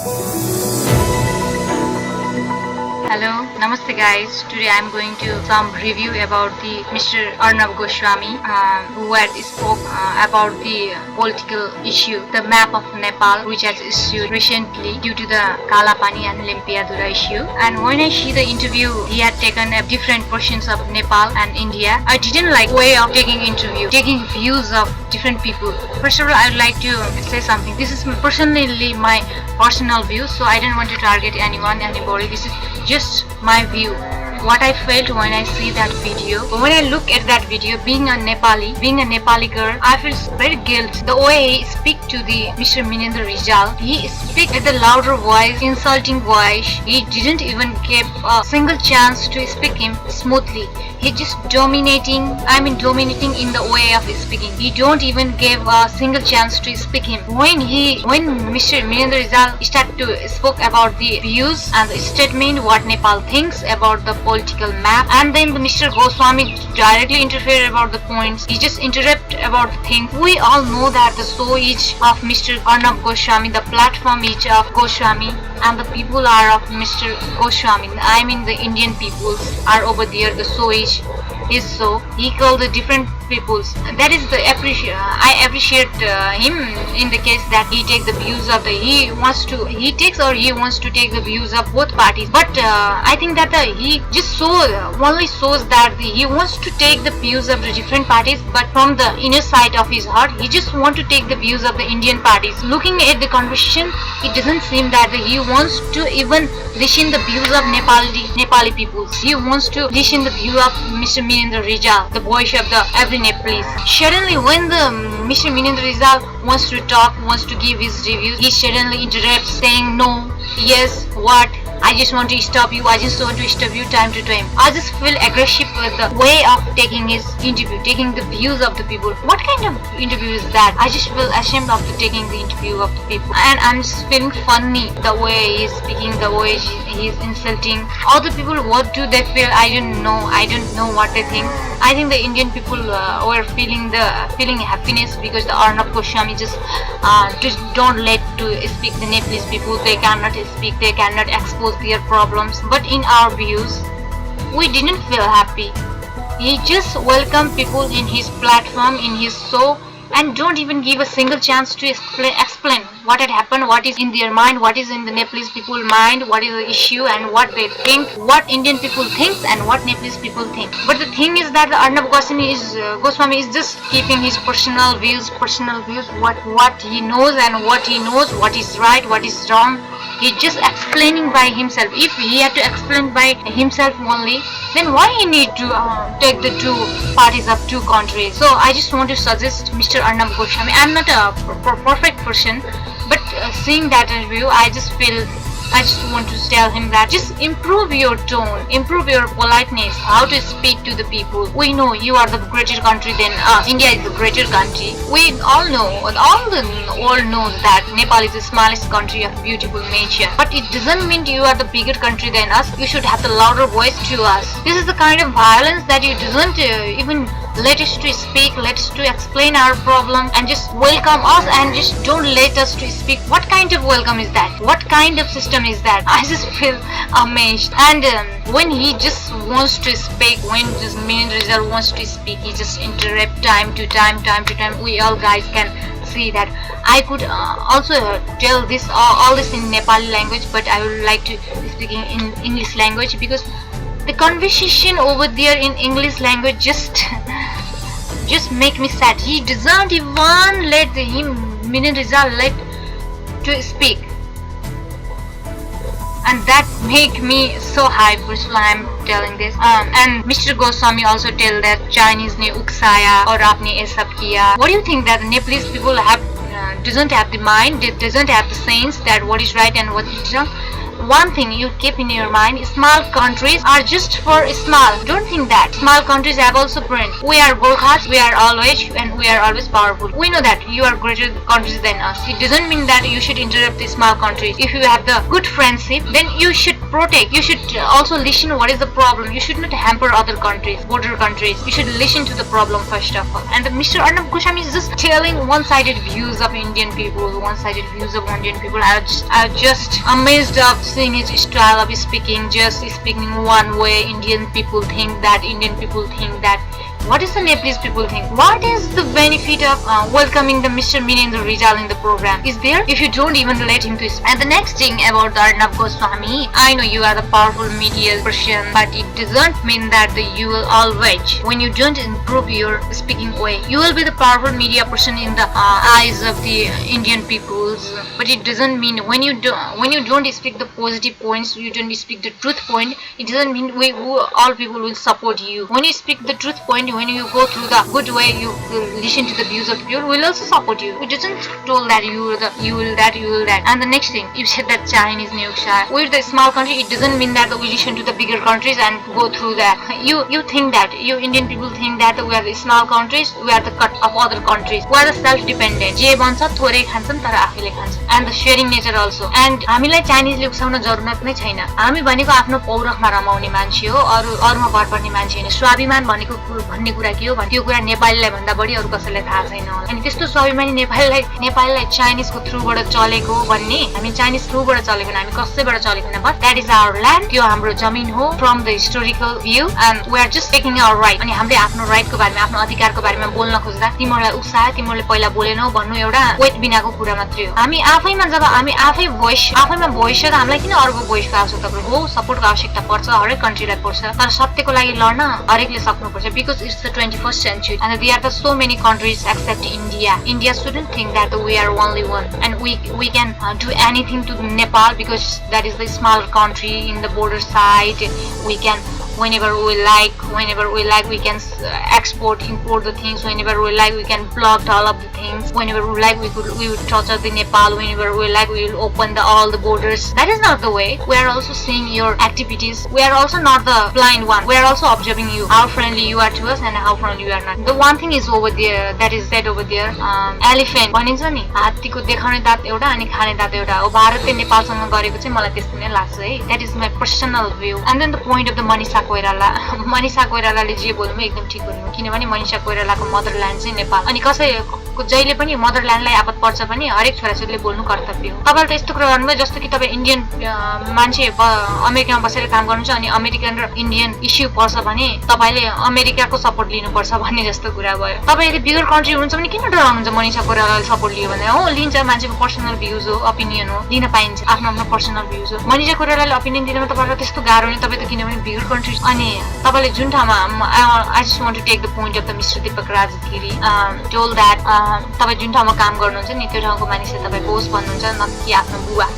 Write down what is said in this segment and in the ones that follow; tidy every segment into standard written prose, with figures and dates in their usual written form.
Hello, Namaste guys. Today I'm going to some review about the Mr. Arnab Goswami who had spoke about the political issue, the map of Nepal which has issued recently due to the Kala Pani and Limpiadura issue. And when I see the interview, he had taken different portions of Nepal and India. I didn't like way of taking interview, taking views of different people. First of all, I would like to say something. This is personally my personal view, so I didn't want to target anyone, anybody. This is just my view, what I felt when I see that video. When I look at that video, being a Nepali girl, I feel very guilt. The way he speak to the Mr. Minendra Rizal, he speak with a louder voice, insulting voice. He didn't even give a single chance to speak him smoothly. He just dominating in the way of speaking. He don't even give a single chance to speak him. When Mr. Minendra Rizal started to spoke about the views and the statement what Nepal thinks about the political map, and then Mr. Goswami directly interfered about the points. He just interrupt about the things. We all know that the show is of Mr. Arnab Goswami, the platform is of Goswami, and the people are of Mr. Goswami. I mean the Indian peoples are over there. The show is his show. He called the different peoples. That is the I appreciate him in the case that he takes the views of the he wants to take the views of both parties. But I think that he just only shows that he wants to take the views of the different parties, but from the inner side of his heart, he just want to take the views of the Indian parties. Looking at the conversation, it doesn't seem that he wants to even listen the views of Nepali peoples. He wants to listen the view of Mr. Minendra Rizal, the voice of the every Nepalese. Suddenly, when the Mr. Minendra Rizal wants to talk, wants to give his reviews, he suddenly interrupts, saying no, yes, what? I just want to stop you. I just want to stop you time to time. I just feel aggressive with the way of taking his interview, taking the views of the people. What kind of interview is that? I just feel ashamed of taking the interview of the people, and I'm just feeling funny the way he's speaking, the way he's insulting all the people. What do they feel? I don't know. I don't know what they think. I think the Indian people were feeling happiness because the Arnab Goswami just don't let to speak the Nepalese people. They cannot speak. They cannot expose their problems. But in our views, we didn't feel happy. He just welcomed people in his platform, in his show, and don't even give a single chance to explain what had happened, what is in their mind, what is in the Nepalese people's mind, what is the issue and what they think, what Indian people think and what Nepalese people think. But the thing is that the Arnab Goswami is just keeping his personal views, what he knows and what he knows, what is right, what is wrong. He's just explaining by himself. If he had to explain by himself only, then why he need to take the two parties of two countries? So I just want to suggest Mr. Arnab Goswami. I'm not a perfect person, but seeing that review, I just want to tell him that just improve your tone, improve your politeness, how to speak to the people. We know you are the greater country than us. India is the greater country. We all know, all the world knows that Nepal is the smallest country of beautiful nature. But it doesn't mean you are the bigger country than us. You should have the louder voice to us. This is the kind of violence that you doesn't even let us to speak, let us to explain our problem, and just welcome us and just don't let us to speak. What kind of welcome is that? What kind of system is that? I just feel amazed. And when he just wants to speak, when this Minendra Rizal wants to speak, he just interrupt time to time. We all guys can see that. I could also tell this all this in Nepali language, but I would like to speak in English language because the conversation over there in English language just make me sad. He doesn't even let Minendra Rizal let to speak, and that make me so hype. First of all, I'm telling this. And Mr. Goswami also tell that Chinese ne uksaya or aapne ye sab kiya. What do you think that the Nepalese people have doesn't have the mind, they doesn't have the sense that what is right and what is wrong? one thing you keep in your mind, small countries are just for small. Don't think that. Small countries have also brain. We are Gorkhas, we are always powerful. We know that you are greater countries than us. It doesn't mean that you should interrupt the small countries. If you have the good friendship, then you should protect. You should also listen what is the problem. You should not hamper other countries, border countries. You should listen to the problem first of all. And the Mr. Arnab Goswami is just telling one-sided views of Indian people, one-sided views of Indian people. I was just amazed of seeing his style of speaking, just speaking one way. Indian people think that. What is the Nepalese people think? What is the benefit of welcoming the Mr. Minendra Rijal in the program? Is there? If you don't even let him to speak. And the next thing about the Arnab Goswami, I know you are the powerful media person, but it doesn't mean that you will always, when you don't improve your speaking way, you will be the powerful media person in the eyes of the Indian peoples. But it doesn't mean when you don't speak the positive points, you don't speak the truth point, it doesn't mean all people will support you. When you speak the truth point, when you go through the good way, you listen to the views of people, will also support you. It doesn't told that you will that. And the next thing, you said that Chinese nukes. We're the small country. It doesn't mean that we listen to the bigger countries and go through that. You think that you Indian people think that we are the small countries, we are the cut of other countries. We are the self-dependent. जे बन्छ थोरै खान्छन् तर आफैले खान्छ. And the sharing nature also. And हामीलाई चाइनिजले उक्साउन जरुरत नै छैन. हामी भनेको आफ्नो पौरखमा रमाउने मान्छे हो, अरूमा भर पर्ने मान्छे हैन. स्वाभिमान भनेको भन्ने कुरा के हो भने त्यो कुरा नेपालीलाई भन्दा बढी अरु कसैलाई थाहा छैन होला. अनि त्यस्तो स्वाभिमानी नेपाललाई चाइनिजको थ्रुबाट चलेको भन्ने, हामी चाइनिज थ्रुबाट चलेको हैन, हामी कसैबाट चलेको हैन. But that is our land. त्यो हाम्रो जमिन हो from the historical view and we are just taking our right. अनि हामीले आफ्नो राइटको बारेमा, आफ्नो अधिकारको बारेमा बोल्न खोज्दा तिमीहरुलाई उक्सायो, तिमीहरुले पहिला बोलेनौ भन्नु एउटा वेट बिनाको कुरा मात्रै हो. हामी आफैमा जब हामी आफैमा भोइस छ त हामीलाई किन अरूको भोइसको आवश्यकता पर्छ? हो, सपोर्टको आवश्यकता पर्छ, हरेक कन्ट्रीलाई पर्छ, तर सत्यको लागि लड्न हरेकले सक्नुपर्छ. Because it's the 21st century and there are so many countries except India. India shouldn't think that we are only one and we can do anything to Nepal because that is the smaller country in the border side. We can whenever we like we can import the things. Whenever we like we can block all of the things. Whenever we like we would torture the Nepal. Whenever we like we will open all the borders. That is not the way. We are also seeing your activities. We are also not the blind one. We are also observing you, how friendly you are to us and how friendly you are not. The one thing is over there, that is said over there, elephant भनिन्छ नि, हात्तीको देखाउने दाँत एउटा अनि खाने दाँत एउटा हो. भारतले नेपालसँग गरेको चाहिँ मलाई त्यस्तो नै लाग्छ है. That is my personal view. And then the point of the Manisha कोइरालाले जे बोल्नु एकदम ठीक बोल्नु, किनभने मनिषा कोइरालाको मदरल्यान्ड चाहिँ नेपाल. अनि कसैको जहिले पनि मदरल्यान्डलाई आपत पर्छ पनि हरेक छोराछोरीले बोल्नु कर्तव्य हो. तपाईले त यस्तो कुरा गर्नुभयो जस्तो कि तपाईँ इन्डियन मान्छे अमेरिकामा बसेर काम गर्नुहुन्छ अनि अमेरिकन र इन्डियन इस्यु पर्छ भने तपाईले अमेरिकाको सपोर्ट लिनुपर्छ भन्ने जस्तो कुरा भयो. तपाईले बिगर कन्ट्री हुनुहुन्छ भने किन डराउनुहुन्छ मनिषा कोइरालाले सपोर्ट लियो भने? हो, लिन्छ, मान्छेको पर्सनल भ्यूज हो, ओपिनियन हो, लिन पाइन्छ, आफ्नो पर्सनल भ्यूज हो. मनिषा कोइरालाले ओपिनियन दिनमा तपाईलाई त्यस्तो गाह्रो नि, तपाई त किनभने बिगर कन्ट्री. अनि तपाईले जुन ठाउँमा I just want to take the point of the Mr. Deepak Rajgiri told that तपाईँ जुन ठाउँमा काम गर्नुहुन्छ नि त्यो ठाउँको मानिसले तपाईँ बोस भन्नुहुन्छ, न कि आफ्नो बुवा.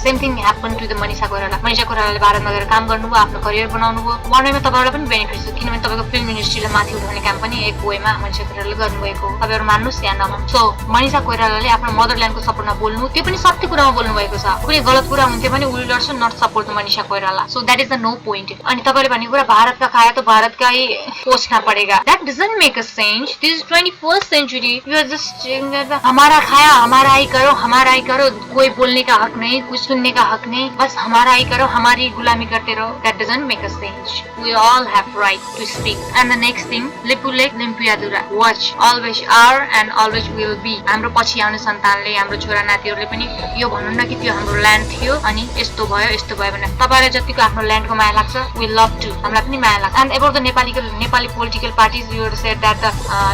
Same thing happened to the Manisha Koirala. Manisha Koiralaले भारतमा गएर काम गर्नुभयो, आफ्नो करियर बनाउनुभयो. वन वेमा तपाईहरुलाई पनि बेनिफिट छ किनभने तपाईको फिल्म इन्डस्ट्रीलाई माथि उठाउने काम पनि एक वेमा मनिषा कोइरालाले गर्नुभएको हो. तपाईहरु मान्नुस् या नमान्नुस्. सो मनिषा कोइरालाले आफ्नो मदरल्यान्डको सपोर्टमा बोल्नु, त्यो पनि सत्य कुरामा बोल्नु भएको छ. कुनै गलत कुरा हुन्थ्यो भने we will also not support Manisha Koirala. So that is the no point. अनि तपाईले भनेको कुरा भारत का खाया तो भारत का ही पोछना पड़ेगा. That doesn't make a sense. This is 21st century. You are just saying that हमारा खाया हमारा ही करो, कोई बोलने का हक नहीं, कुछ सुनने का हक नहीं, बस हमारा ही करो, हमारी गुलामी करते रहो. That doesn't make a sense. We all have right to speak. And the next thing, Lipulekh लिम्पियादुरा, watch, always are and always will be. हाम्रो पछि आउने सन्तानले, हाम्रो छोरा नातिहरुले पनि यो भन्नुन्न कि त्यो हाम्रो ल्यान्ड थियो अनि यस्तो भयो भने. तपाईलाई जतिको आफ्नो ल्यान्डको माया लाग्छ, we love to. हामीलाई पनि माया लाग्छ. And about the Nepali political parties, you said that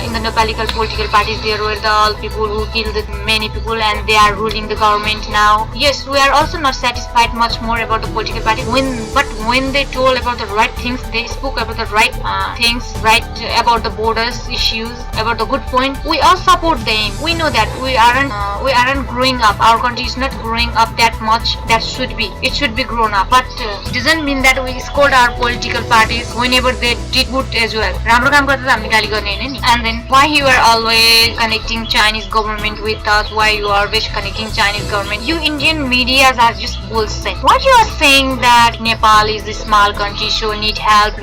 in the Nepali political parties there were all people who killed many people and they are ruling the government now. Yes, we are also not satisfied much more about the political party. But when they told about the right things, they spoke about the right things, right about the borders issues, about the good point. We all support them. We know that we aren't growing up. Our country is not growing up that much. That should be. It should be grown up. But it doesn't mean that we scold our political parties whenever they did good as well. राम्रो काम गर्दा त हामीले गाली गर्ने हैन नि. And then why you are always connecting Chinese government with us? Why you are always connecting Chinese government? You Indian medias are just bullshit. What you are saying that Nepal is a small country, so need help.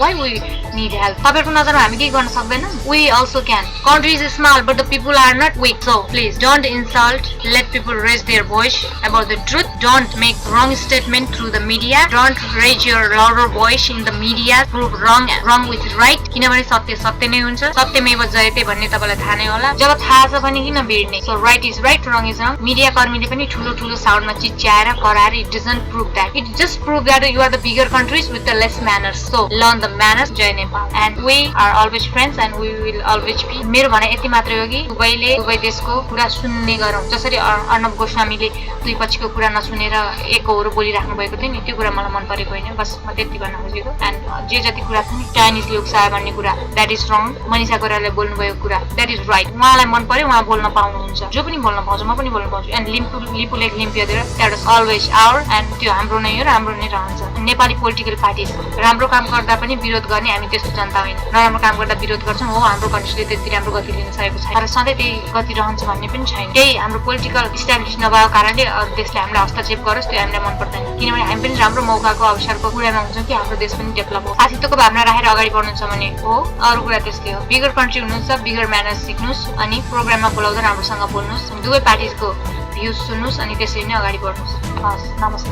Why we need help? तपाईहरुको नजरमा हामी के गर्न सक्दैनौं? We also can. Country is small, but the people are not weak. So please don't insult. Let people raise their voice about the truth. Don't make wrong statement through the media. Don't raise your louder voice in the media. Prove wrong with right. किनभने सत्य सत्य नै हुन्छ. सत्यमेव जयते भन्ने तपाईलाई थाहा नै होला. जब थाहा छ भने किन बिर्ने? So right is right, wrong is wrong. Media कर्मीले पनि ठुलो साउन्डमा चिच्याएर कराएर it doesn't prove that. It just prove that you are the bigger countries with the less manners. So learn the manners. जय Nepal. And we are always friends and we will always be. मेरो भनाइ यति मात्रै हो कि दुवै देशको कुरा सुन्ने गरौँ. जसरी अर्णव गोस्वामीले दुई पक्षको कुरा नसुनेर एकहोरो बोलिराख्नु भएको थियो नि, त्यो कुरा मलाई मन परेको होइन. बस म त्यति भन्न खोजेको. एन्ड जे जति कुरा छ नि चाइनिज लोकसाय भन्ने कुरा द्याट इज रङ. मनिषा कोइरालाले बोल्नु भएको कुरा द्याट इज राइट. उहाँलाई मन पर्यो, उहाँ बोल्न पाउनुहुन्छ. जो पनि बोल्न पाउँछ, म पनि बोल्न पाउँछु. एन्ड लिपु लेक लिम्पियातिर that is always our. And त्यो हाम्रो नै हो र हाम्रो नै रहन्छ. नेपाली पोलिटिकल पार्टिज राम्रो काम गर्दा पनि विरोध गर्ने हामी त्यस्तो जनता होइन. नराम्रो काम गर्दा विरोध गर्छौँ. हो हाम्रो कन्ट्रीले त्यति राम्रो गति लिन सकेको छैन, तर सधैँ त्यही गति रहन्छ भन्ने पनि छैन. त्यही हाम्रो पोलिटिकल इस्टाब्लिस नभएको कारणले अरू देशले हामीलाई हस्तक्षेप गरोस् त्यो हामीलाई मन पर्दैन. किनभने हामी पनि राम्रो मौकाको अवसरको कुरामा हुन्छौँ कि हाम्रो देश पनि डेभलप हो. साथीत्वको भावना राखेर अगाडि बढ्नुहुन्छ भने हो. अरू कुरा त्यस्तै हो. बिगर कन्ट्री हुनुहुन्छ, बिगर म्यानर्स सिक्नुहोस् अनि प्रोग्राममा बोलाउँदा राम्रोसँग बोल्नुहोस्. दुवै पार्टीको भ्युज सुन्नुहोस् अनि त्यसरी नै अगाडि बढ्नुहोस्. हस्, नमस्ते.